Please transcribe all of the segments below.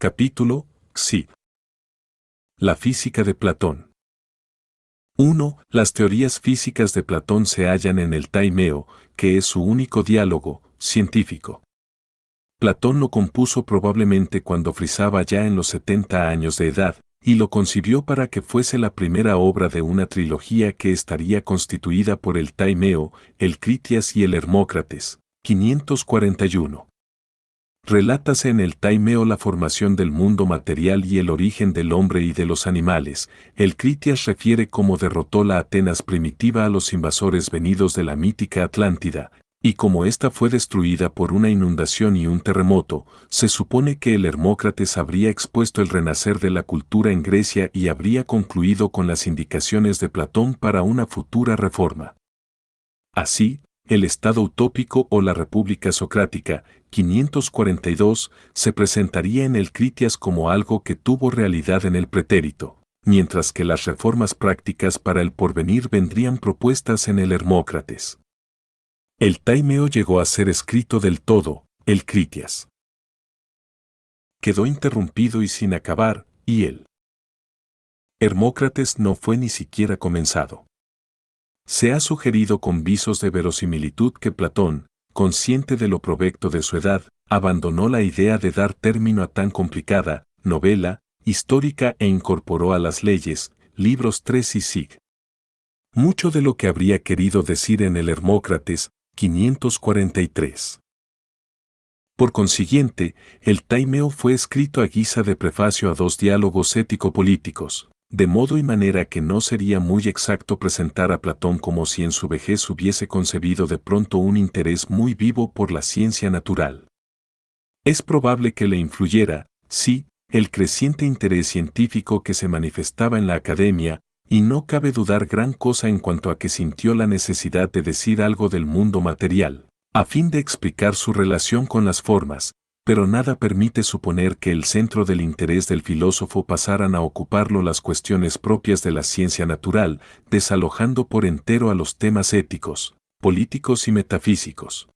Capítulo Xi. La física de Platón. 1. Las teorías físicas de Platón se hallan en el Taimeo, que es su único diálogo científico. Platón lo compuso probablemente cuando frisaba ya en los 70 años de edad, y lo concibió para que fuese la primera obra de una trilogía que estaría constituida por el Taimeo, el Critias y el Hermócrates. 541. Relátase en el Taimeo la formación del mundo material y el origen del hombre y de los animales. El Critias refiere cómo derrotó la Atenas primitiva a los invasores venidos de la mítica Atlántida, y como ésta fue destruida por una inundación y un terremoto. Se supone que el Hermócrates habría expuesto el renacer de la cultura en Grecia y habría concluido con las indicaciones de Platón para una futura reforma. Así, el Estado utópico o la República Socrática, 542, se presentaría en el Critias como algo que tuvo realidad en el pretérito, mientras que las reformas prácticas para el porvenir vendrían propuestas en el Hermócrates. El Taimeo llegó a ser escrito del todo, el Critias quedó interrumpido y sin acabar, y el Hermócrates no fue ni siquiera comenzado. Se ha sugerido con visos de verosimilitud que Platón, consciente de lo provecto de su edad, abandonó la idea de dar término a tan complicada novela histórica e incorporó a las leyes, libros 3 y sig. Mucho de lo que habría querido decir en el Hermócrates, 543. Por consiguiente, el Taimeo fue escrito a guisa de prefacio a dos diálogos ético-políticos, de modo y manera que no sería muy exacto presentar a Platón como si en su vejez hubiese concebido de pronto un interés muy vivo por la ciencia natural. Es probable que le influyera, sí, el creciente interés científico que se manifestaba en la academia, y no cabe dudar gran cosa en cuanto a que sintió la necesidad de decir algo del mundo material, a fin de explicar su relación con las formas, pero nada permite suponer que el centro del interés del filósofo pasaran a ocuparlo las cuestiones propias de la ciencia natural, desalojando por entero a los temas éticos, políticos y metafísicos.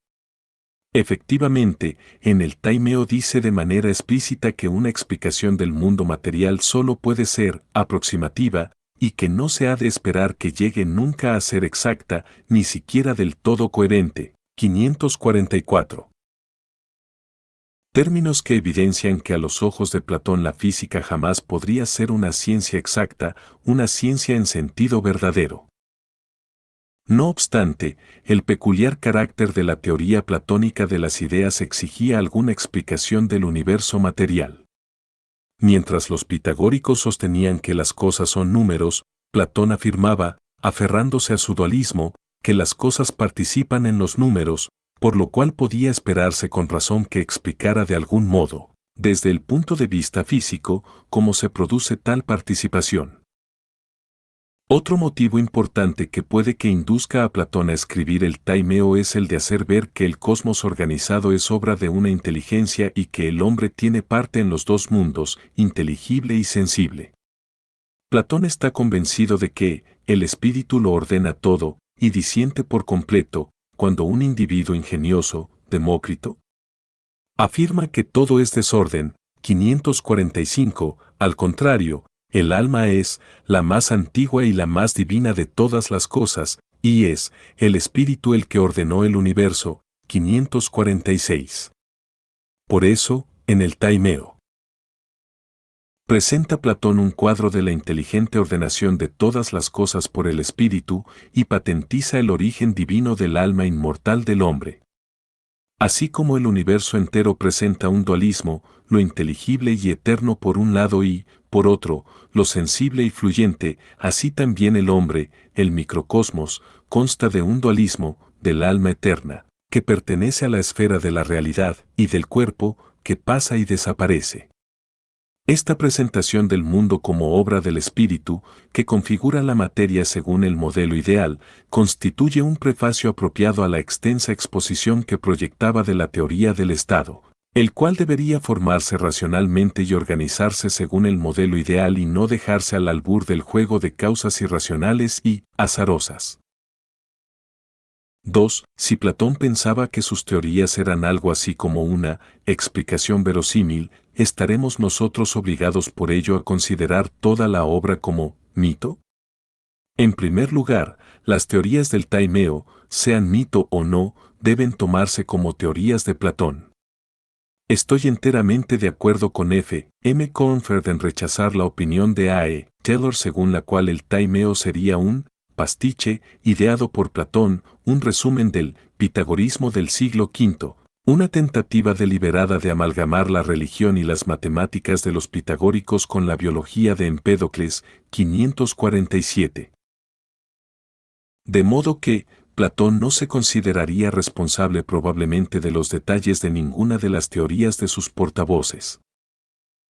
Efectivamente, en el Taimeo dice de manera explícita que una explicación del mundo material solo puede ser aproximativa, y que no se ha de esperar que llegue nunca a ser exacta, ni siquiera del todo coherente. 544. Términos que evidencian que a los ojos de Platón la física jamás podría ser una ciencia exacta, una ciencia en sentido verdadero. No obstante, el peculiar carácter de la teoría platónica de las ideas exigía alguna explicación del universo material. Mientras los pitagóricos sostenían que las cosas son números, Platón afirmaba, aferrándose a su dualismo, que las cosas participan en los números, por lo cual podía esperarse con razón que explicara de algún modo, desde el punto de vista físico, cómo se produce tal participación. Otro motivo importante que puede que induzca a Platón a escribir el Taimeo es el de hacer ver que el cosmos organizado es obra de una inteligencia y que el hombre tiene parte en los dos mundos, inteligible y sensible. Platón está convencido de que el espíritu lo ordena todo y disiente por completo, cuando un individuo ingenioso, Demócrito, afirma que todo es desorden. 545, al contrario, el alma es la más antigua y la más divina de todas las cosas, y es el espíritu el que ordenó el universo. 546. Por eso, en el Taimeo, presenta Platón un cuadro de la inteligente ordenación de todas las cosas por el espíritu y patentiza el origen divino del alma inmortal del hombre. Así como el universo entero presenta un dualismo, lo inteligible y eterno por un lado y, por otro, lo sensible y fluyente, así también el hombre, el microcosmos, consta de un dualismo, del alma eterna, que pertenece a la esfera de la realidad, y del cuerpo, que pasa y desaparece. Esta presentación del mundo como obra del espíritu, que configura la materia según el modelo ideal, constituye un prefacio apropiado a la extensa exposición que proyectaba de la teoría del Estado, el cual debería formarse racionalmente y organizarse según el modelo ideal y no dejarse al albur del juego de causas irracionales y azarosas. 2. Si Platón pensaba que sus teorías eran algo así como una explicación verosímil, ¿estaremos nosotros obligados por ello a considerar toda la obra como mito? En primer lugar, las teorías del Taimeo, sean mito o no, deben tomarse como teorías de Platón. Estoy enteramente de acuerdo con F. M. Cornford en rechazar la opinión de A. E. Taylor según la cual el Taimeo sería un pastiche ideado por Platón, un resumen del pitagorismo del siglo V, una tentativa deliberada de amalgamar la religión y las matemáticas de los pitagóricos con la biología de Empédocles, 547. De modo que, Platón no se consideraría responsable probablemente de los detalles de ninguna de las teorías de sus portavoces.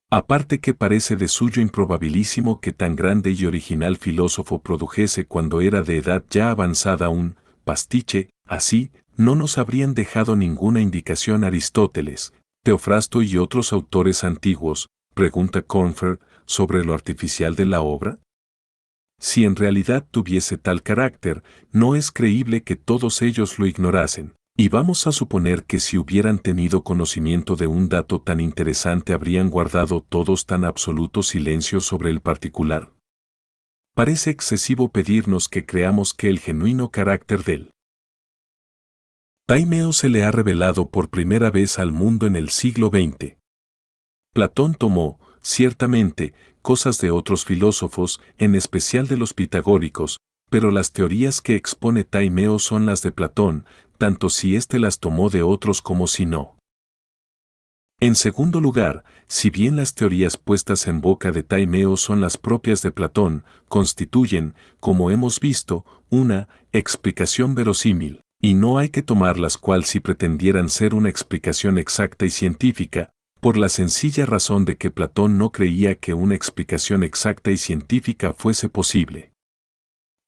Aparte que parece de suyo improbabilísimo que tan grande y original filósofo produjese cuando era de edad ya avanzada un pastiche, así, no nos habrían dejado ninguna indicación Aristóteles, Teofrasto y otros autores antiguos, pregunta Cornford, sobre lo artificial de la obra. Si en realidad tuviese tal carácter, no es creíble que todos ellos lo ignorasen, y vamos a suponer que si hubieran tenido conocimiento de un dato tan interesante habrían guardado todos tan absoluto silencio sobre el particular. Parece excesivo pedirnos que creamos que el genuino carácter del Taimeo se le ha revelado por primera vez al mundo en el siglo XX. Platón tomó, ciertamente, cosas de otros filósofos, en especial de los pitagóricos, pero las teorías que expone Taimeo son las de Platón, tanto si éste las tomó de otros como si no. En segundo lugar, si bien las teorías puestas en boca de Taimeo son las propias de Platón, constituyen, como hemos visto, una explicación verosímil, y no hay que tomarlas cual si pretendieran ser una explicación exacta y científica, por la sencilla razón de que Platón no creía que una explicación exacta y científica fuese posible.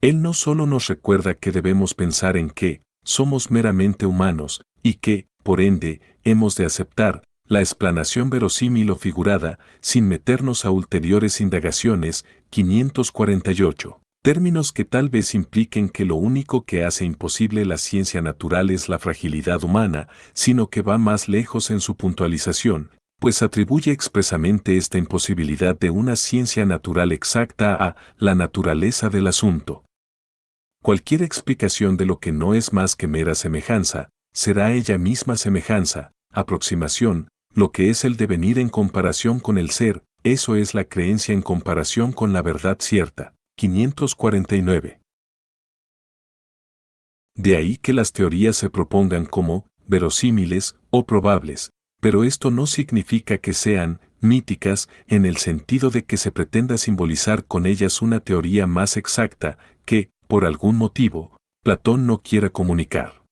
Él no solo nos recuerda que debemos pensar en que somos meramente humanos, y que, por ende, hemos de aceptar la explanación verosímil o figurada, sin meternos a ulteriores indagaciones, 548. Términos que tal vez impliquen que lo único que hace imposible la ciencia natural es la fragilidad humana, sino que va más lejos en su puntualización, pues atribuye expresamente esta imposibilidad de una ciencia natural exacta a la naturaleza del asunto. Cualquier explicación de lo que no es más que mera semejanza, será ella misma semejanza, aproximación, lo que es el devenir en comparación con el ser, eso es la creencia en comparación con la verdad cierta. 549. De ahí que las teorías se propongan como verosímiles o probables, pero esto no significa que sean míticas en el sentido de que se pretenda simbolizar con ellas una teoría más exacta que, por algún motivo, Platón no quiera comunicar.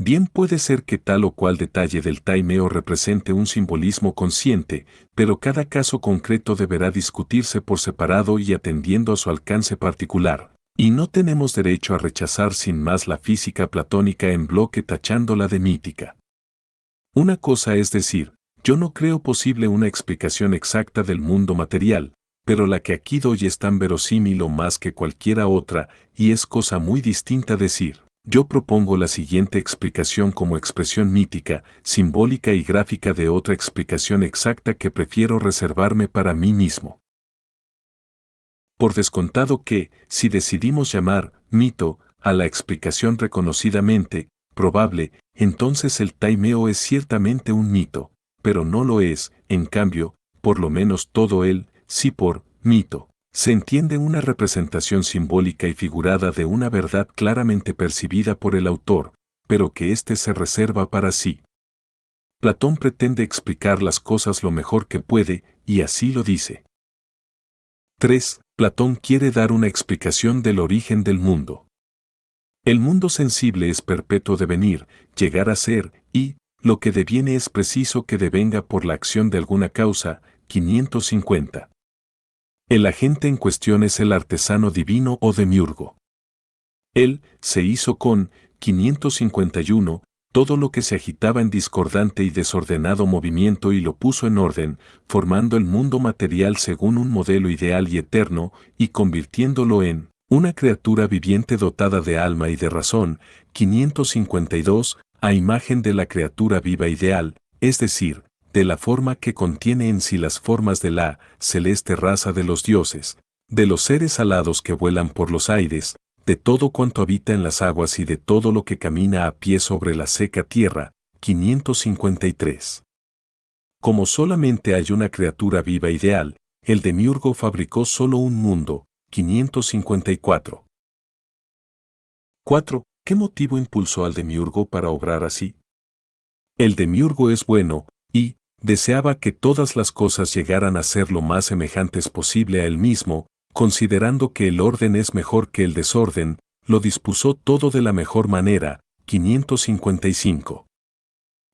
Bien puede ser que tal o cual detalle del Taimeo represente un simbolismo consciente, pero cada caso concreto deberá discutirse por separado y atendiendo a su alcance particular. Y no tenemos derecho a rechazar sin más la física platónica en bloque tachándola de mítica. Una cosa es decir, yo no creo posible una explicación exacta del mundo material, pero la que aquí doy es tan verosímil o más que cualquiera otra, y es cosa muy distinta decir, yo propongo la siguiente explicación como expresión mítica, simbólica y gráfica de otra explicación exacta que prefiero reservarme para mí mismo. Por descontado que, si decidimos llamar mito a la explicación reconocidamente probable, entonces el Taimeo es ciertamente un mito, pero no lo es, en cambio, por lo menos todo él, sí por mito, se entiende una representación simbólica y figurada de una verdad claramente percibida por el autor, pero que éste se reserva para sí. Platón pretende explicar las cosas lo mejor que puede, y así lo dice. 3. Platón quiere dar una explicación del origen del mundo. El mundo sensible es perpetuo devenir, llegar a ser, y, lo que deviene es preciso que devenga por la acción de alguna causa, 550. El agente en cuestión es el artesano divino o demiurgo. Él se hizo con 551 todo lo que se agitaba en discordante y desordenado movimiento y lo puso en orden, formando el mundo material según un modelo ideal y eterno, y convirtiéndolo en Una criatura viviente dotada de alma y de razón, 552, a imagen de la criatura viva ideal, es decir, de la forma que contiene en sí las formas de la celeste raza de los dioses, de los seres alados que vuelan por los aires, de todo cuanto habita en las aguas y de todo lo que camina a pie sobre la seca tierra, 553. Como solamente hay una criatura viva ideal, el demiurgo fabricó solo un mundo, 554. 4. ¿Qué motivo impulsó al demiurgo para obrar así? El demiurgo es bueno, y deseaba que todas las cosas llegaran a ser lo más semejantes posible a él mismo, considerando que el orden es mejor que el desorden, lo dispuso todo de la mejor manera, 555.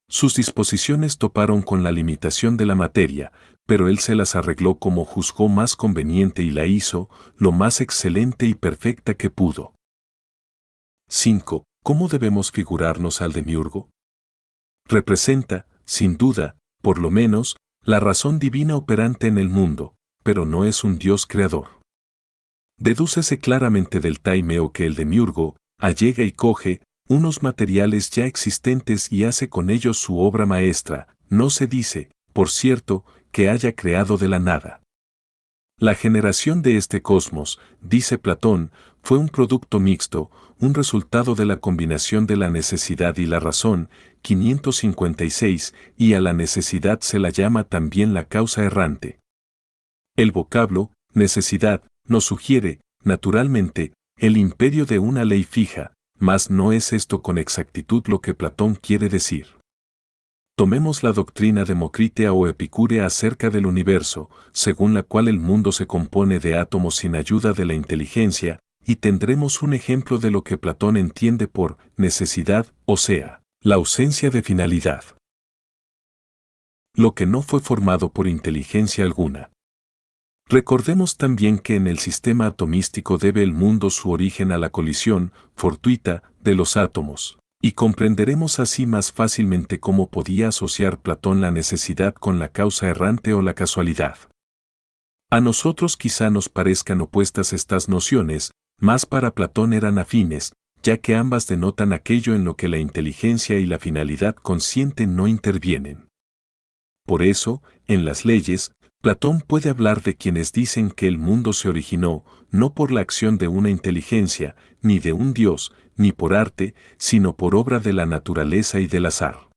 Sus disposiciones toparon con la limitación de la materia, pero él se las arregló como juzgó más conveniente y la hizo lo más excelente y perfecta que pudo. 5. ¿Cómo debemos figurarnos al demiurgo? Representa, sin duda, por lo menos, la razón divina operante en el mundo, pero no es un Dios creador. Dedúcese claramente del taimeo que el demiurgo allega y coge unos materiales ya existentes y hace con ellos su obra maestra. No se dice, por cierto, que haya creado de la nada. La generación de este cosmos, dice Platón, fue un producto mixto, un resultado de la combinación de la necesidad y la razón, 556, y a la necesidad se la llama también la causa errante. El vocablo, necesidad, nos sugiere, naturalmente, el imperio de una ley fija, mas no es esto con exactitud lo que Platón quiere decir. Tomemos la doctrina democrítea o epicúrea acerca del universo, según la cual el mundo se compone de átomos sin ayuda de la inteligencia, y tendremos un ejemplo de lo que Platón entiende por necesidad, o sea, la ausencia de finalidad. Lo que no fue formado por inteligencia alguna. Recordemos también que en el sistema atomístico debe el mundo su origen a la colisión fortuita de los átomos, y comprenderemos así más fácilmente cómo podía asociar Platón la necesidad con la causa errante o la casualidad. A nosotros quizá nos parezcan opuestas estas nociones, mas para Platón eran afines, ya que ambas denotan aquello en lo que la inteligencia y la finalidad consciente no intervienen. Por eso, en las leyes, Platón puede hablar de quienes dicen que el mundo se originó, no por la acción de una inteligencia, ni de un dios, ni por arte, sino por obra de la naturaleza y del azar.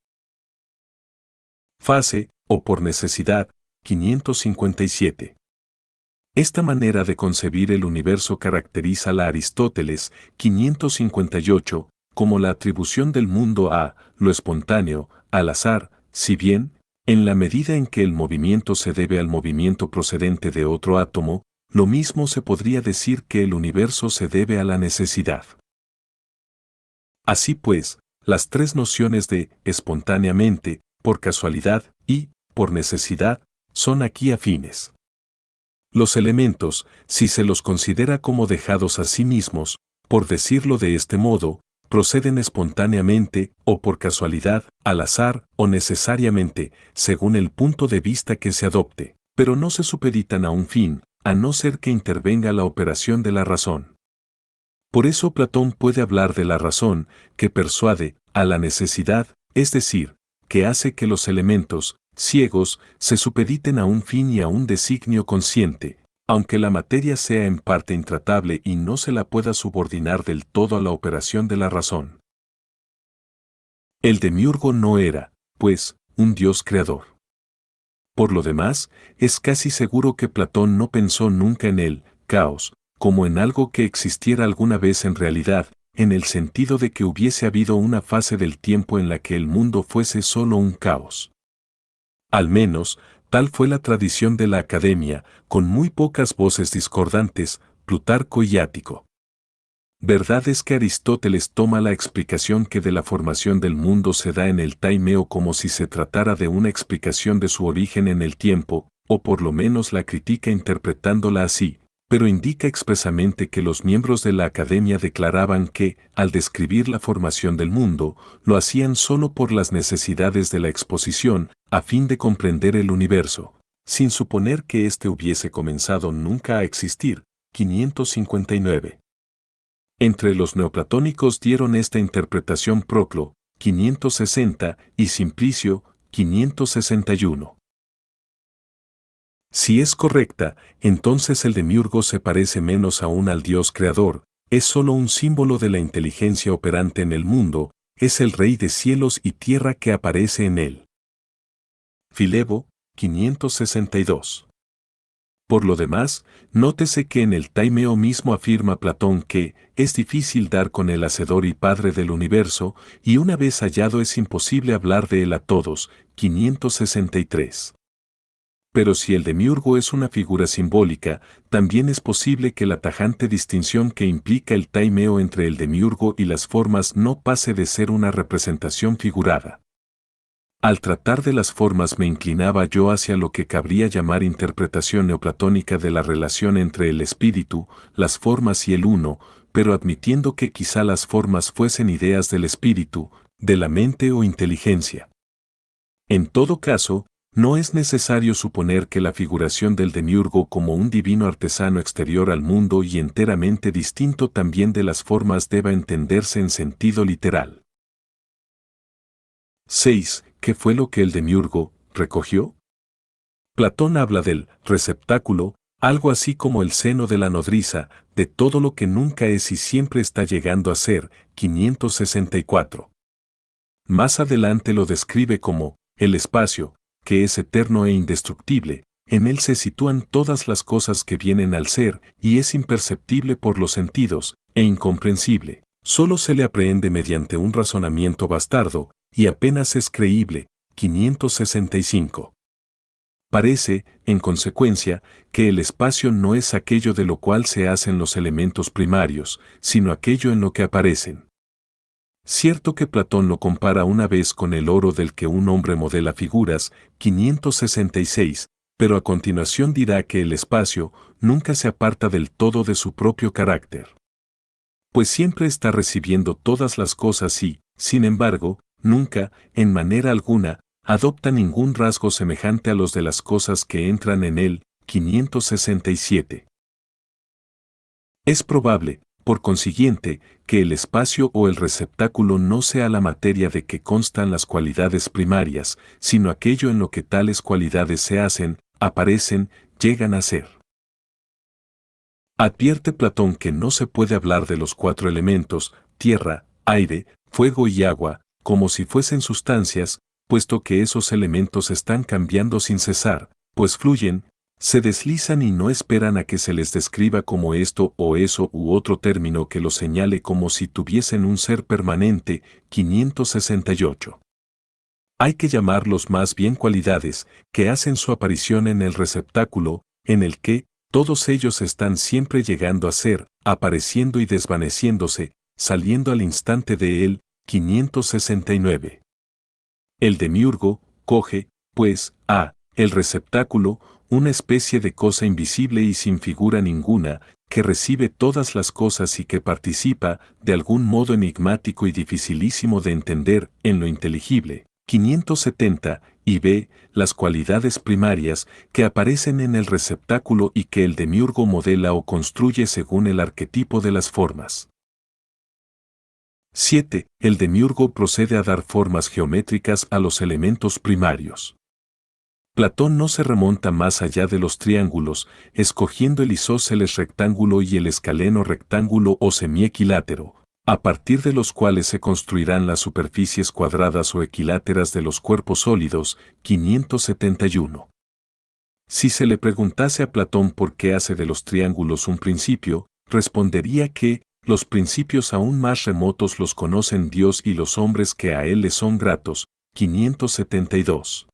Fase, o por necesidad, 557. Esta manera de concebir el universo caracteriza a Aristóteles, 558, como la atribución del mundo a lo espontáneo, al azar, si bien, en la medida en que el movimiento se debe al movimiento procedente de otro átomo, lo mismo se podría decir que el universo se debe a la necesidad. Así pues, las tres nociones de espontáneamente, por casualidad y por necesidad son aquí afines. Los elementos, si se los considera como dejados a sí mismos, por decirlo de este modo, proceden espontáneamente, o por casualidad, al azar, o necesariamente, según el punto de vista que se adopte, pero no se supeditan a un fin, a no ser que intervenga la operación de la razón. Por eso Platón puede hablar de la razón, que persuade a la necesidad, es decir, que hace que los elementos, ciegos, se supediten a un fin y a un designio consciente, aunque la materia sea en parte intratable y no se la pueda subordinar del todo a la operación de la razón. El demiurgo no era, pues, un dios creador. Por lo demás, es casi seguro que Platón no pensó nunca en el caos, como en algo que existiera alguna vez en realidad, en el sentido de que hubiese habido una fase del tiempo en la que el mundo fuese solo un caos. Al menos, tal fue la tradición de la Academia, con muy pocas voces discordantes, Plutarco y Ático. Verdad es que Aristóteles toma la explicación que de la formación del mundo se da en el taimeo como si se tratara de una explicación de su origen en el tiempo, o por lo menos la critica interpretándola así, pero indica expresamente que los miembros de la Academia declaraban que, al describir la formación del mundo, lo hacían solo por las necesidades de la exposición, a fin de comprender el universo, sin suponer que éste hubiese comenzado nunca a existir. 559. Entre los neoplatónicos dieron esta interpretación Proclo, 560, y Simplicio, 561. Si es correcta, entonces el demiurgo se parece menos aún al Dios creador, es solo un símbolo de la inteligencia operante en el mundo, es el Rey de cielos y tierra que aparece en él. Filebo, 562. Por lo demás, nótese que en el Taimeo mismo afirma Platón que es difícil dar con el Hacedor y Padre del universo, y una vez hallado es imposible hablar de él a todos, 563. Pero si el demiurgo es una figura simbólica, también es posible que la tajante distinción que implica el Taimeo entre el demiurgo y las formas no pase de ser una representación figurada. Al tratar de las formas me inclinaba yo hacia lo que cabría llamar interpretación neoplatónica de la relación entre el espíritu, las formas y el uno, pero admitiendo que quizá las formas fuesen ideas del espíritu, de la mente o inteligencia. En todo caso, no es necesario suponer que la figuración del demiurgo como un divino artesano exterior al mundo y enteramente distinto también de las formas deba entenderse en sentido literal. 6. ¿Qué fue lo que el demiurgo recogió? Platón habla del receptáculo, algo así como el seno de la nodriza, de todo lo que nunca es y siempre está llegando a ser, 564. Más adelante lo describe como el espacio, que es eterno e indestructible, en él se sitúan todas las cosas que vienen al ser y es imperceptible por los sentidos, e incomprensible, solo se le aprehende mediante un razonamiento bastardo, y apenas es creíble, 565. Parece, en consecuencia, que el espacio no es aquello de lo cual se hacen los elementos primarios, sino aquello en lo que aparecen. Cierto que Platón lo compara una vez con el oro del que un hombre modela figuras, 566, pero a continuación dirá que el espacio nunca se aparta del todo de su propio carácter. Pues siempre está recibiendo todas las cosas y, sin embargo, nunca, en manera alguna, adopta ningún rasgo semejante a los de las cosas que entran en él, 567. Es probable, por consiguiente, que el espacio o el receptáculo no sea la materia de que constan las cualidades primarias, sino aquello en lo que tales cualidades se hacen, aparecen, llegan a ser. Advierte Platón que no se puede hablar de los cuatro elementos, tierra, aire, fuego y agua, como si fuesen sustancias, puesto que esos elementos están cambiando sin cesar, pues fluyen, se deslizan y no esperan a que se les describa como esto o eso u otro término que los señale como si tuviesen un ser permanente, 568. Hay que llamarlos más bien cualidades, que hacen su aparición en el receptáculo, en el que, todos ellos están siempre llegando a ser, apareciendo y desvaneciéndose, saliendo al instante de él, 569. El demiurgo coge, pues, el receptáculo, una especie de cosa invisible y sin figura ninguna, que recibe todas las cosas y que participa, de algún modo enigmático y dificilísimo de entender, en lo inteligible. 570, y ve las cualidades primarias que aparecen en el receptáculo y que el demiurgo modela o construye según el arquetipo de las formas. 7. El demiurgo procede a dar formas geométricas a los elementos primarios. Platón no se remonta más allá de los triángulos, escogiendo el isósceles rectángulo y el escaleno rectángulo o semiequilátero, a partir de los cuales se construirán las superficies cuadradas o equiláteras de los cuerpos sólidos, 571. Si se le preguntase a Platón por qué hace de los triángulos un principio, respondería que, los principios aún más remotos los conocen Dios y los hombres que a él les son gratos, 572.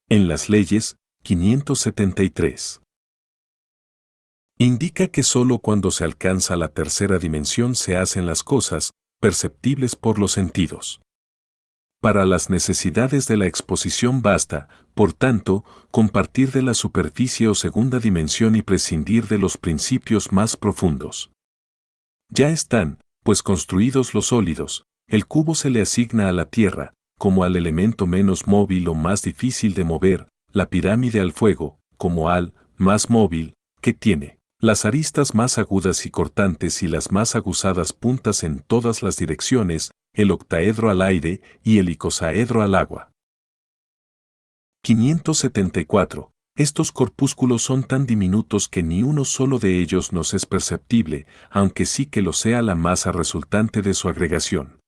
En las leyes, 573. Indica que sólo cuando se alcanza la tercera dimensión se hacen las cosas, perceptibles por los sentidos. Para las necesidades de la exposición basta, por tanto, compartir de la superficie o segunda dimensión y prescindir de los principios más profundos. Ya están, pues construidos los sólidos, el cubo se le asigna a la tierra, como al elemento menos móvil o más difícil de mover, la pirámide al fuego, como al más móvil, que tiene Las aristas más agudas y cortantes y las más aguzadas puntas en todas las direcciones, el octaedro al aire y el icosaedro al agua. 574. Estos corpúsculos son tan diminutos que ni uno solo de ellos nos es perceptible, aunque sí que lo sea la masa resultante de su agregación.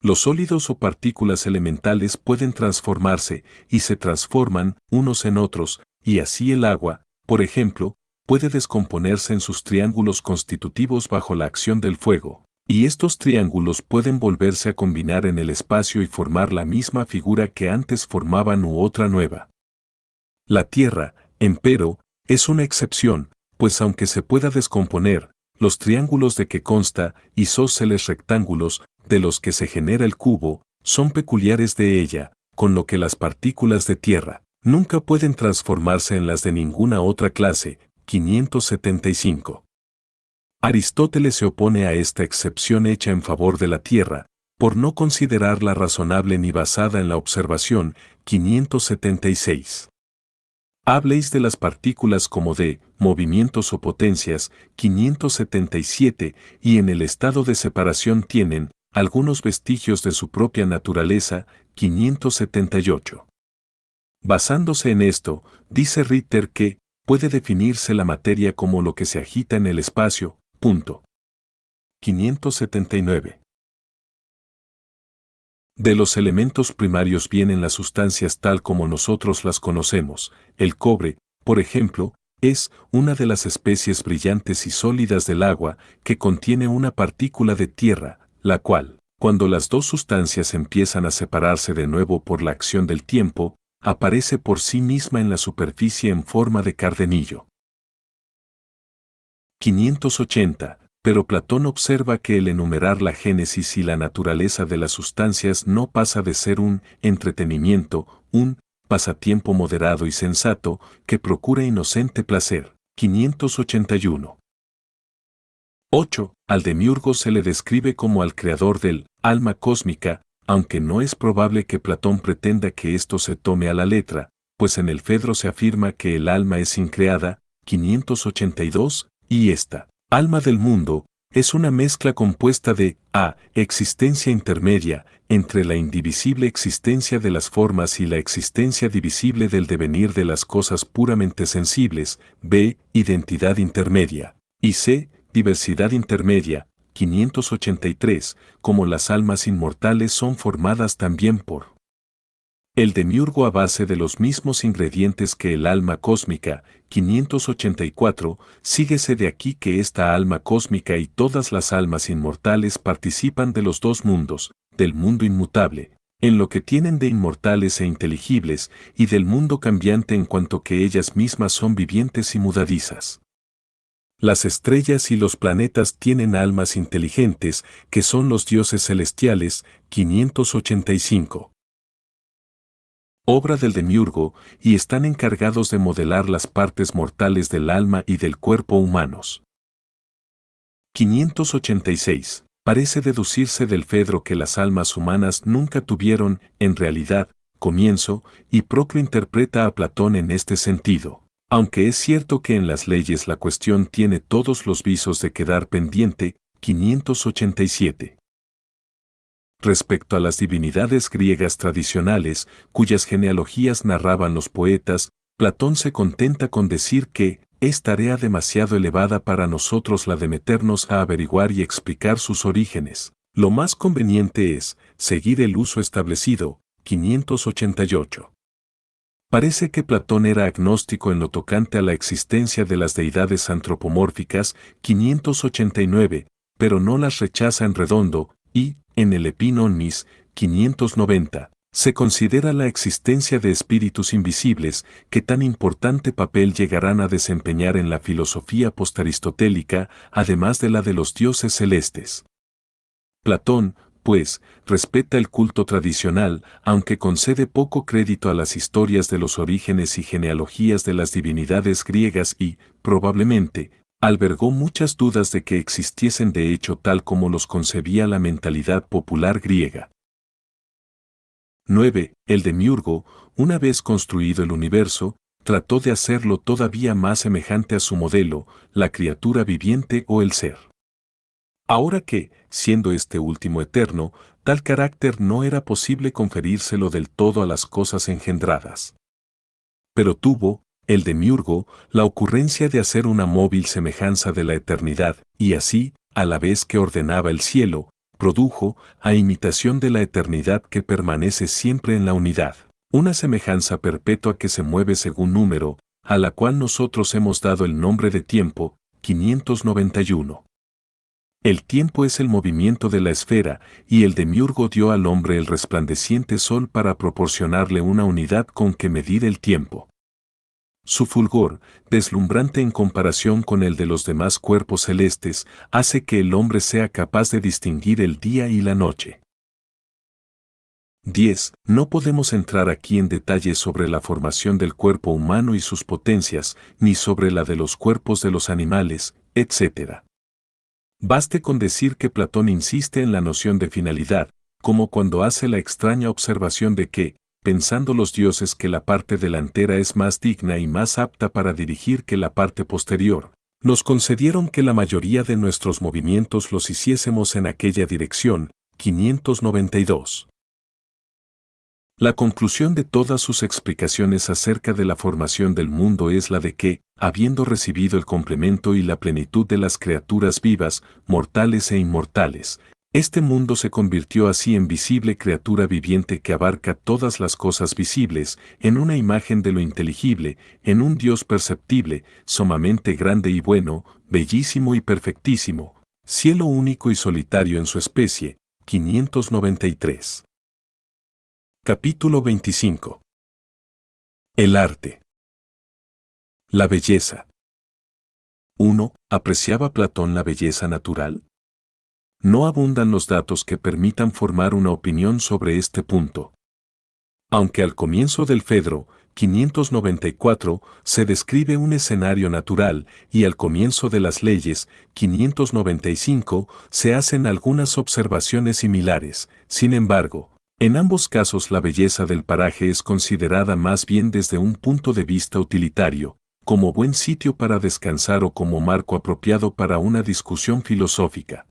Los sólidos o partículas elementales pueden transformarse y se transforman unos en otros, y así el agua, por ejemplo, puede descomponerse en sus triángulos constitutivos bajo la acción del fuego, y estos triángulos pueden volverse a combinar en el espacio y formar la misma figura que antes formaban u otra nueva. La Tierra, empero, es una excepción, pues aunque se pueda descomponer, los triángulos de que consta, isósceles rectángulos, de los que se genera el cubo, son peculiares de ella, con lo que las partículas de tierra nunca pueden transformarse en las de ninguna otra clase. 575. Aristóteles se opone a esta excepción hecha en favor de la Tierra, por no considerarla razonable ni basada en la observación. 576. Habléis de las partículas como de movimientos o potencias. 577, y en el estado de separación tienen algunos vestigios de su propia naturaleza. 578. Basándose en esto, dice Ritter que puede definirse la materia como lo que se agita en el espacio. Punto. 579. De los elementos primarios vienen las sustancias tal como nosotros las conocemos. El cobre, por ejemplo, es una de las especies brillantes y sólidas del agua que contiene una partícula de tierra, la cual, cuando las dos sustancias empiezan a separarse de nuevo por la acción del tiempo, aparece por sí misma en la superficie en forma de cardenillo. 580. Pero Platón observa que el enumerar la génesis y la naturaleza de las sustancias no pasa de ser un entretenimiento, un pasatiempo moderado y sensato que procura inocente placer. 581. 8. Al demiurgo se le describe como al creador del alma cósmica, aunque no es probable que Platón pretenda que esto se tome a la letra, pues en el Fedro se afirma que el alma es increada. 582, y esta alma del mundo es una mezcla compuesta de a. Existencia intermedia entre la indivisible existencia de las formas y la existencia divisible del devenir de las cosas puramente sensibles, b. Identidad intermedia, y c. Diversidad intermedia. 583, como las almas inmortales son formadas también por el demiurgo a base de los mismos ingredientes que el alma cósmica. 584, síguese de aquí que esta alma cósmica y todas las almas inmortales participan de los dos mundos, del mundo inmutable, en lo que tienen de inmortales e inteligibles, y del mundo cambiante en cuanto que ellas mismas son vivientes y mudadizas. Las estrellas y los planetas tienen almas inteligentes, que son los dioses celestiales. 585. Obra del demiurgo, y están encargados de modelar las partes mortales del alma y del cuerpo humanos. 586. Parece deducirse del Fedro que las almas humanas nunca tuvieron, en realidad, comienzo, y Proclo interpreta a Platón en este sentido. Aunque es cierto que en las leyes la cuestión tiene todos los visos de quedar pendiente. 587. Respecto a las divinidades griegas tradicionales, cuyas genealogías narraban los poetas, Platón se contenta con decir que es tarea demasiado elevada para nosotros la de meternos a averiguar y explicar sus orígenes. Lo más conveniente es seguir el uso establecido. 588. Parece que Platón era agnóstico en lo tocante a la existencia de las deidades antropomórficas. 589, pero no las rechaza en redondo, y, en el Epínomnis, 590, se considera la existencia de espíritus invisibles que tan importante papel llegarán a desempeñar en la filosofía postaristotélica, además de la de los dioses celestes. Platón, pues, respeta el culto tradicional, aunque concede poco crédito a las historias de los orígenes y genealogías de las divinidades griegas y, probablemente, albergó muchas dudas de que existiesen de hecho tal como los concebía la mentalidad popular griega. 9. El demiurgo, una vez construido el universo, trató de hacerlo todavía más semejante a su modelo, la criatura viviente o el ser. Ahora que, siendo este último eterno, tal carácter no era posible conferírselo del todo a las cosas engendradas. Pero tuvo, el demiurgo, la ocurrencia de hacer una móvil semejanza de la eternidad, y así, a la vez que ordenaba el cielo, produjo, a imitación de la eternidad que permanece siempre en la unidad, una semejanza perpetua que se mueve según número, a la cual nosotros hemos dado el nombre de tiempo, 591. El tiempo es el movimiento de la esfera, y el demiurgo dio al hombre el resplandeciente sol para proporcionarle una unidad con que medir el tiempo. Su fulgor, deslumbrante en comparación con el de los demás cuerpos celestes, hace que el hombre sea capaz de distinguir el día y la noche. 10. No podemos entrar aquí en detalles sobre la formación del cuerpo humano y sus potencias, ni sobre la de los cuerpos de los animales, etc. Baste con decir que Platón insiste en la noción de finalidad, como cuando hace la extraña observación de que, pensando los dioses que la parte delantera es más digna y más apta para dirigir que la parte posterior, nos concedieron que la mayoría de nuestros movimientos los hiciésemos en aquella dirección, 592. La conclusión de todas sus explicaciones acerca de la formación del mundo es la de que, habiendo recibido el complemento y la plenitud de las criaturas vivas, mortales e inmortales, este mundo se convirtió así en visible criatura viviente que abarca todas las cosas visibles, en una imagen de lo inteligible, en un Dios perceptible, sumamente grande y bueno, bellísimo y perfectísimo, cielo único y solitario en su especie, 593. Capítulo 25. El arte. La belleza. 1. ¿Apreciaba Platón la belleza natural? No abundan los datos que permitan formar una opinión sobre este punto. Aunque al comienzo del Fedro, 594, se describe un escenario natural, y al comienzo de las leyes, 595, se hacen algunas observaciones similares. Sin embargo, en ambos casos la belleza del paraje es considerada más bien desde un punto de vista utilitario, como buen sitio para descansar o como marco apropiado para una discusión filosófica.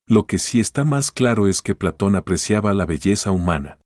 Lo que sí está más claro es que Platón apreciaba la belleza humana.